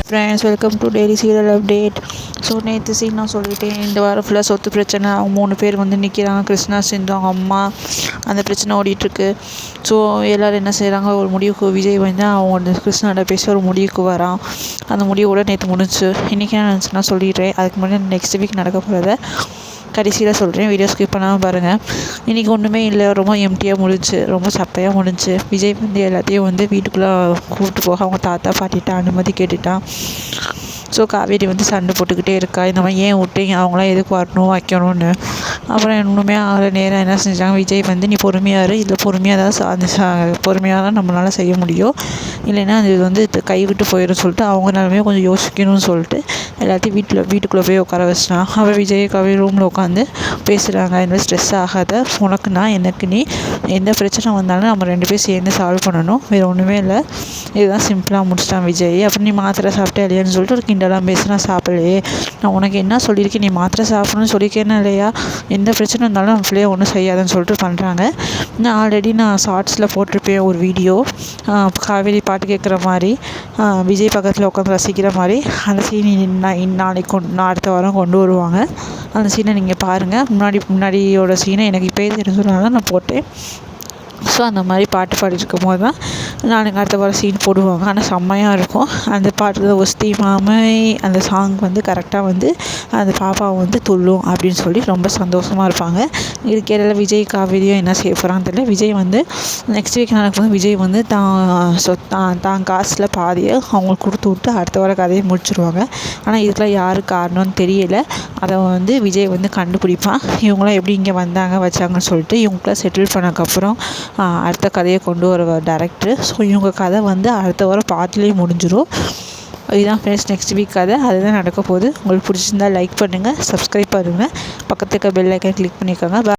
Friends, welcome to daily serial update. So நேற்று scene நான் சொல்லிட்டேன், இந்த வாரம் ஃபுல்லாக சொத்து பிரச்சனை. அவங்க 3 பேர் வந்து நிற்கிறாங்க, கிருஷ்ணா, சிந்து, அவங்க அம்மா. அந்த பிரச்சனை ஓடிட்டுருக்கு. ஸோ எல்லோரும் என்ன செய்கிறாங்க, ஒரு முடிவுக்கு விஜய் வந்து அவங்க கிருஷ்ணாவோட பேசி ஒரு முடிவுக்கு வரான். அந்த முடிவோட நேற்று முடிஞ்சு. இன்றைக்கி என்ன நினச்சுன்னா சொல்லிடுறேன். அதுக்கு முன்னாடி நெக்ஸ்ட் வீக் நடக்க போகிறத கடைசியில் சொல்கிறேன். வீடியோ ஸ்கிப் பண்ணாமல் பாருங்கள். இன்றைக்கி ஒன்றுமே இல்லை, ரொம்ப எம்டியாக முடிஞ்சு, ரொம்ப சப்பையாக முடிஞ்சு. விஜய் வந்து எல்லாத்தையும் வந்து வீட்டுக்குள்ளே கூப்பிட்டு போக அவங்க தாத்தா பாட்டிட்ட அனுமதி கேட்டுட்டான். ஸோ காவேரி வந்து சண்டை போட்டுக்கிட்டே இருக்கா, இந்த மாதிரி ஏன் விட்டீங்க, அவங்களாம் எதுக்கு வரணும் வைக்கணும்னு. அப்புறம் இன்னுமே ஆகிற நேரம் என்ன செஞ்சாங்க, விஜய் வந்து நீ பொறுமையாக இரு, இதில் பொறுமையாக தான் பொறுமையாக தான் நம்மளால் செய்ய முடியும், இல்லைன்னா அது வந்து கைவிட்டு போயிடும் சொல்லிட்டு அவங்க நிலமையை கொஞ்சம் யோசிக்கணும்னு சொல்லிட்டு எல்லாத்தையும் வீட்டுக்குள்ளே போய் உட்கார வச்சிட்டான். அவள் விஜய் காவேரி ரூமில் உட்காந்து பேசுகிறாங்க. இந்த மாதிரி ஸ்ட்ரெஸ் ஆகாத, உனக்கு நான் எனக்கு நீ, எந்த பிரச்சனை வந்தாலும் நம்ம 2 பேரும் சேர்ந்து சால்வ் பண்ணணும், வேறு ஒன்றுமே இல்லை, இதுதான் சிம்பிளாக முடிச்சிட்டான் விஜய். அப்புறம் நீ மாத்திரை சாப்பிட்டே இல்லையான்னு சொல்லிட்டு ஒரு கிண்டலாம் பேசி, நான் சாப்பிடலையே, நான் உனக்கு என்ன சொல்லியிருக்கேன், நீ மாத்திரை சாப்பிடணும்னு சொல்லியிருக்கேன்னா இல்லையா, எந்த பிரச்சனை இருந்தாலும் நம்ம பிள்ளைய ஒன்றும் செய்யாதுன்னு சொல்லிட்டு பண்ணுறாங்க. நான் ஷார்ட்ஸில் போட்டிருப்பேன் ஒரு வீடியோ, காவேரி பாட்டு கேட்குற மாதிரி, விஜய் பக்கத்தில் உட்காந்து ரசிக்கிற மாதிரி. அந்த சீன் நாளைக்கு அடுத்த வாரம் கொண்டு வருவாங்க. அந்த சீனை நீங்கள் பாருங்கள். முன்னாடியோட சீனை எனக்கு இப்போயே தெரிஞ்சதுனால தான் நான் போட்டேன். ஸோ அந்த மாதிரி பாட்டு பாடிருக்கும் போது தான் நாளைக்கு அடுத்த வாரம் சீன் போடுவாங்க. ஆனால் செம்மையாக இருக்கும் அந்த பாட்டு. ஒஸ்தி மாமை அந்த சாங் வந்து கரெக்டாக வந்து அந்த பாப்பாவை வந்து துள்ளும் அப்படின்னு சொல்லி ரொம்ப சந்தோஷமாக இருப்பாங்க. இதுக்கு இடையில விஜய் காவேரியும் என்ன செய்ய போகிறான்னு தெரியல. விஜய் வந்து நெக்ஸ்ட் வீக் நடக்கும்போது விஜய் வந்து தான் காசில் பாதியை அவங்களுக்கு கொடுத்து விட்டு அடுத்த வாரம் கதையை முடிச்சிருவாங்க. ஆனால் இதுக்கெலாம் யார் காரணம்னு தெரியலை. அதை வந்து விஜய் வந்து கண்டுபிடிப்பான். இவங்களாம் எப்படி இங்கே வந்தாங்க வச்சாங்கன்னு சொல்லிட்டு இவங்களாம் செட்டில் பண்ணக்கப்புறம் அடுத்த கதையை கொண்டு வர டைரக்டர். ஸோ இவங்க கதை வந்து அடுத்த வாரம் பாட்டுலேயே முடிஞ்சிடும். இதுதான் ஃப்ரெண்ட்ஸ் நெக்ஸ்ட் வீக் கதை, அதுதான் நடக்க போகுது. உங்களுக்கு பிடிச்சிருந்தா லைக் பண்ணுங்கள், சப்ஸ்கிரைப் பண்ணுங்கள், பக்கத்துக்கு பெல் ஐக்கன் கிளிக் பண்ணிக்கோங்க.